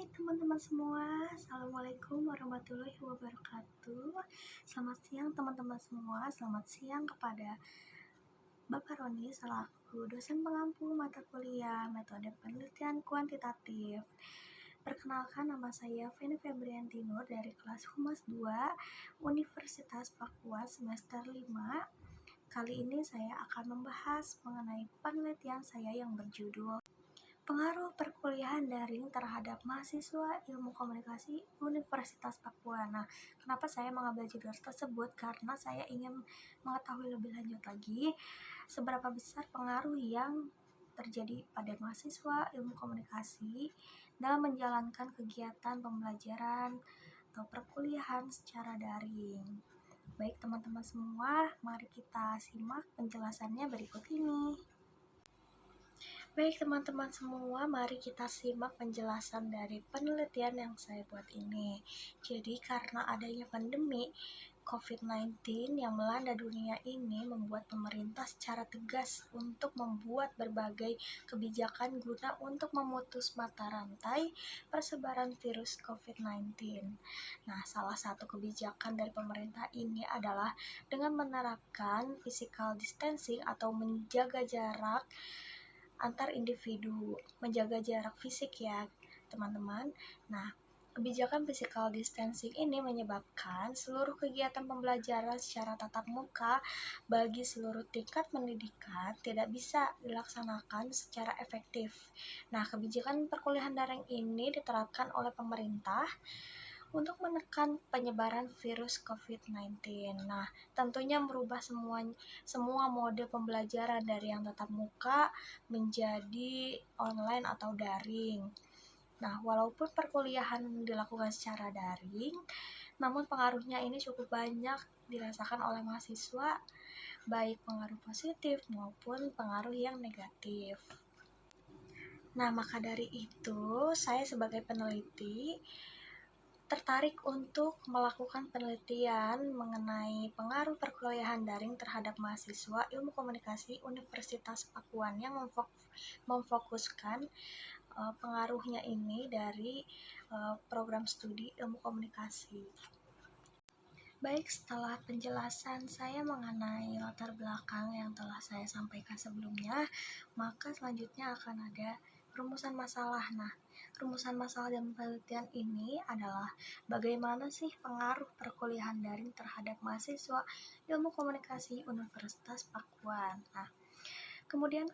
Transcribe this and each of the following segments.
Hai teman-teman semua, Assalamualaikum warahmatullahi wabarakatuh. Selamat siang teman-teman semua, selamat siang kepada Bapak Roni selaku dosen pengampu mata kuliah metode penelitian kuantitatif. Perkenalkan, nama saya Feni Febrianti Nur dari kelas Humas 2 Universitas Papua semester 5. Kali ini saya akan membahas mengenai penelitian saya yang berjudul Pengaruh perkuliahan daring terhadap mahasiswa ilmu komunikasi Universitas Papua. Nah, kenapa saya mengambil judul tersebut? Karena saya ingin mengetahui lebih lanjut lagi seberapa besar pengaruh yang terjadi pada mahasiswa ilmu komunikasi dalam menjalankan kegiatan pembelajaran atau perkuliahan secara daring. Baik teman-teman semua, mari kita simak penjelasannya berikut ini. Baik teman-teman semua, mari kita simak penjelasan dari penelitian yang saya buat ini. Jadi karena adanya pandemi COVID-19 yang melanda dunia ini membuat pemerintah secara tegas untuk membuat berbagai kebijakan guna untuk memutus mata rantai persebaran virus COVID-19. Nah, salah satu kebijakan dari pemerintah ini adalah dengan menerapkan physical distancing atau menjaga jarak antar individu, menjaga jarak fisik ya teman-teman. Nah, kebijakan physical distancing ini menyebabkan seluruh kegiatan pembelajaran secara tatap muka bagi seluruh tingkat pendidikan tidak bisa dilaksanakan secara efektif. Nah, kebijakan perkuliahan daring ini diterapkan oleh pemerintah untuk menekan penyebaran virus COVID-19. Nah, tentunya merubah semua mode pembelajaran dari yang tatap muka menjadi online atau daring. Nah, walaupun perkuliahan dilakukan secara daring, namun pengaruhnya ini cukup banyak dirasakan oleh mahasiswa, baik pengaruh positif maupun pengaruh yang negatif. Nah, maka dari itu, saya sebagai peneliti tertarik untuk melakukan penelitian mengenai pengaruh perkuliahan daring terhadap mahasiswa ilmu komunikasi Universitas Pakuan yang memfokuskan pengaruhnya ini dari program studi ilmu komunikasi. Baik, setelah penjelasan saya mengenai latar belakang yang telah saya sampaikan sebelumnya, maka selanjutnya akan ada rumusan masalah. Nah, rumusan masalah dalam penelitian ini adalah bagaimana sih pengaruh perkuliahan daring terhadap mahasiswa ilmu komunikasi Universitas Pakuan. Nah, kemudian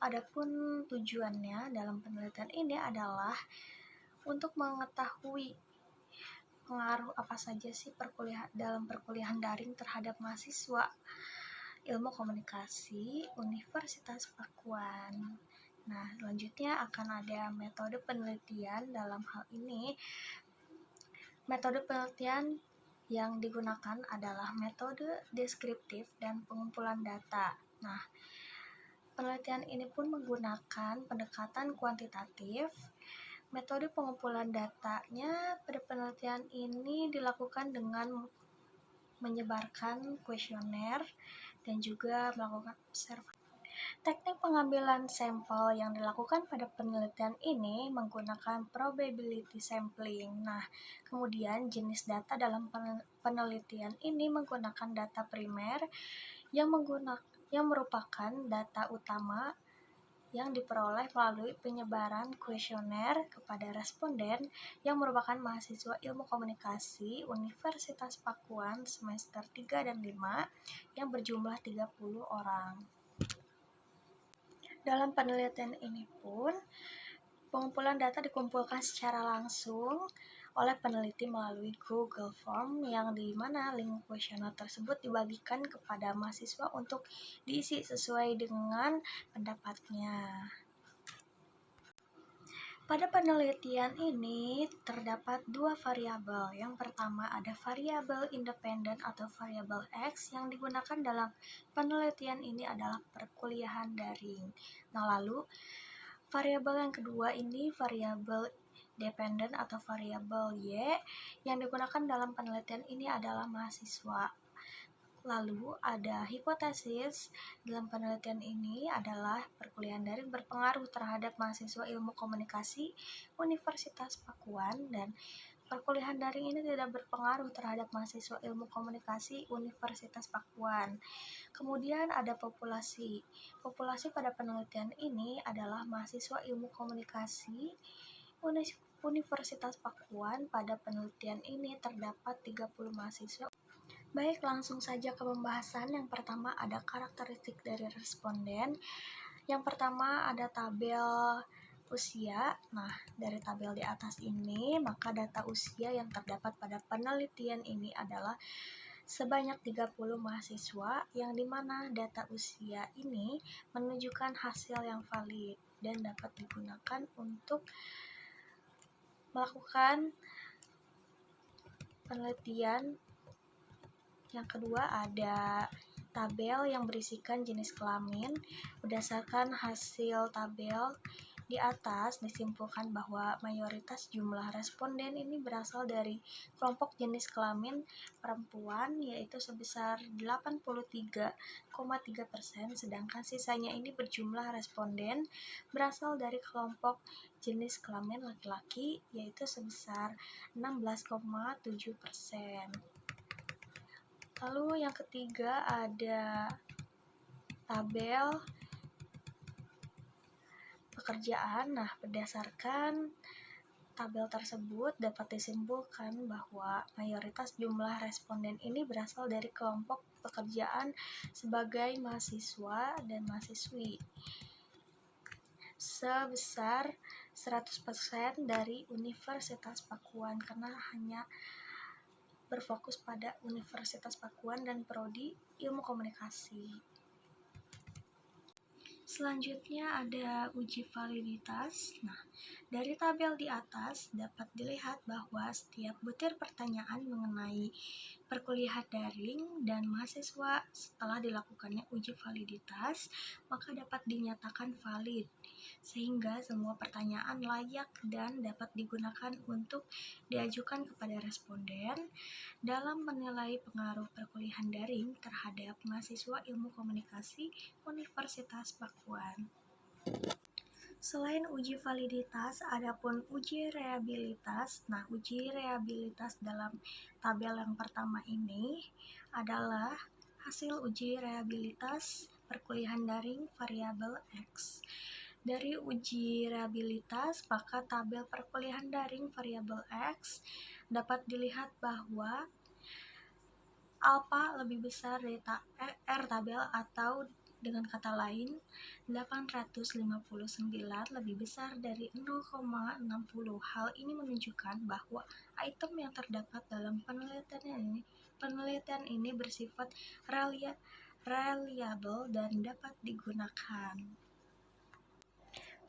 adapun tujuannya dalam penelitian ini adalah untuk mengetahui pengaruh apa saja sih dalam perkuliahan daring terhadap mahasiswa ilmu komunikasi Universitas Pakuan. Nah, selanjutnya akan ada metode penelitian dalam hal ini. Metode penelitian yang digunakan adalah metode deskriptif dan pengumpulan data. Nah, penelitian ini pun menggunakan pendekatan kuantitatif. Metode pengumpulan datanya pada penelitian ini dilakukan dengan menyebarkan kuesioner dan juga melakukan observasi. Teknik pengambilan sampel yang dilakukan pada penelitian ini menggunakan probability sampling. Nah, kemudian jenis data dalam penelitian ini menggunakan data primer yang merupakan data utama yang diperoleh melalui penyebaran kuesioner kepada responden yang merupakan mahasiswa ilmu komunikasi Universitas Pakuan semester 3 dan 5 yang berjumlah 30 orang. Dalam penelitian ini pun, pengumpulan data dikumpulkan secara langsung oleh peneliti melalui Google Form yang di mana link kuesioner tersebut dibagikan kepada mahasiswa untuk diisi sesuai dengan pendapatnya. Pada penelitian ini terdapat dua variabel. Yang pertama ada variabel independen atau variabel X yang digunakan dalam penelitian ini adalah perkuliahan daring. Nah, lalu variabel yang kedua ini variabel dependen atau variabel Y yang digunakan dalam penelitian ini adalah mahasiswa. Lalu ada hipotesis. Dalam penelitian ini adalah perkuliahan daring berpengaruh terhadap mahasiswa ilmu komunikasi Universitas Pakuan, dan perkuliahan daring ini tidak berpengaruh terhadap mahasiswa ilmu komunikasi Universitas Pakuan. Kemudian ada populasi. Populasi pada penelitian ini adalah mahasiswa ilmu komunikasi Universitas Pakuan. Pada penelitian ini terdapat 30 mahasiswa. Baik, langsung saja ke pembahasan. Yang pertama ada karakteristik dari responden. Yang pertama ada tabel usia. Nah, dari tabel di atas ini, maka data usia yang terdapat pada penelitian ini adalah sebanyak 30 mahasiswa, yang dimana data usia ini menunjukkan hasil yang valid dan dapat digunakan untuk melakukan penelitian. Yang kedua ada tabel yang berisikan jenis kelamin. Berdasarkan hasil tabel di atas disimpulkan bahwa mayoritas jumlah responden ini berasal dari kelompok jenis kelamin perempuan, yaitu sebesar 83,3%, sedangkan sisanya ini berjumlah responden berasal dari kelompok jenis kelamin laki-laki, yaitu sebesar 16,7%. Lalu yang ketiga ada tabel pekerjaan. Nah, berdasarkan tabel tersebut dapat disimpulkan bahwa mayoritas jumlah responden ini berasal dari kelompok pekerjaan sebagai mahasiswa dan mahasiswi, sebesar 100% dari Universitas Pakuan, karena hanya berfokus pada Universitas Pakuan dan prodi ilmu komunikasi. Selanjutnya ada uji validitas. Nah, dari tabel di atas dapat dilihat bahwa setiap butir pertanyaan mengenai perkuliahan daring dan mahasiswa setelah dilakukannya uji validitas, maka dapat dinyatakan valid, sehingga semua pertanyaan layak dan dapat digunakan untuk diajukan kepada responden dalam menilai pengaruh perkuliahan daring terhadap mahasiswa ilmu komunikasi Universitas Pakuan. Selain uji validitas, adapun uji reliabilitas. Nah, uji reliabilitas dalam tabel yang pertama ini adalah hasil uji reliabilitas perkuliahan daring variabel X. Dari uji reliabilitas, maka tabel perkuliahan daring variabel X dapat dilihat bahwa alpha lebih besar dari R tabel, atau dengan kata lain 859 lebih besar dari 0,60. Hal ini menunjukkan bahwa item yang terdapat dalam penelitian ini bersifat reliable dan dapat digunakan.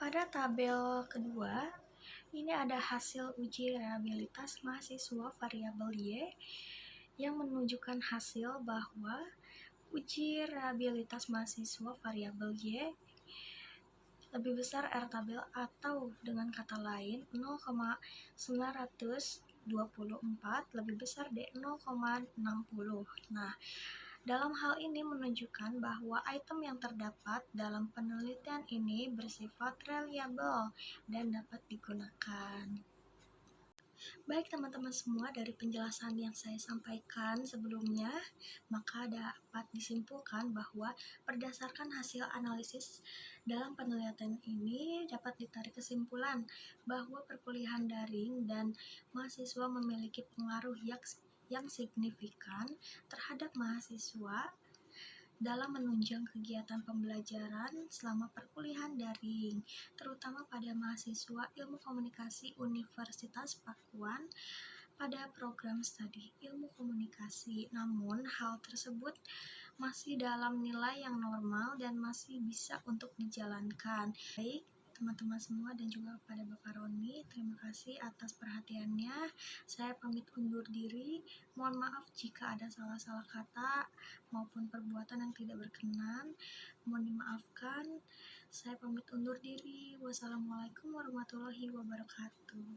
Pada tabel kedua, ini ada hasil uji reliabilitas mahasiswa variabel Y yang menunjukkan hasil bahwa uji reliabilitas mahasiswa variabel Y lebih besar R tabel, atau dengan kata lain 0,924 lebih besar dari 0,60. Nah, dalam hal ini menunjukkan bahwa item yang terdapat dalam penelitian ini bersifat reliable dan dapat digunakan. Baik teman-teman semua, dari penjelasan yang saya sampaikan sebelumnya, maka dapat disimpulkan bahwa berdasarkan hasil analisis dalam penelitian ini dapat ditarik kesimpulan bahwa perkuliahan daring dan mahasiswa memiliki pengaruh yang signifikan terhadap mahasiswa dalam menunjang kegiatan pembelajaran selama perkuliahan daring, terutama pada mahasiswa ilmu komunikasi Universitas Pakuan pada program studi ilmu komunikasi. Namun, hal tersebut masih dalam nilai yang normal dan masih bisa untuk dijalankan. Baik, teman-teman semua dan juga kepada Bapak Roni, terima kasih atas perhatiannya. Saya pamit undur diri. Mohon maaf jika ada salah-salah kata maupun perbuatan yang tidak berkenan. Mohon dimaafkan. Saya pamit undur diri. Wassalamualaikum warahmatullahi wabarakatuh.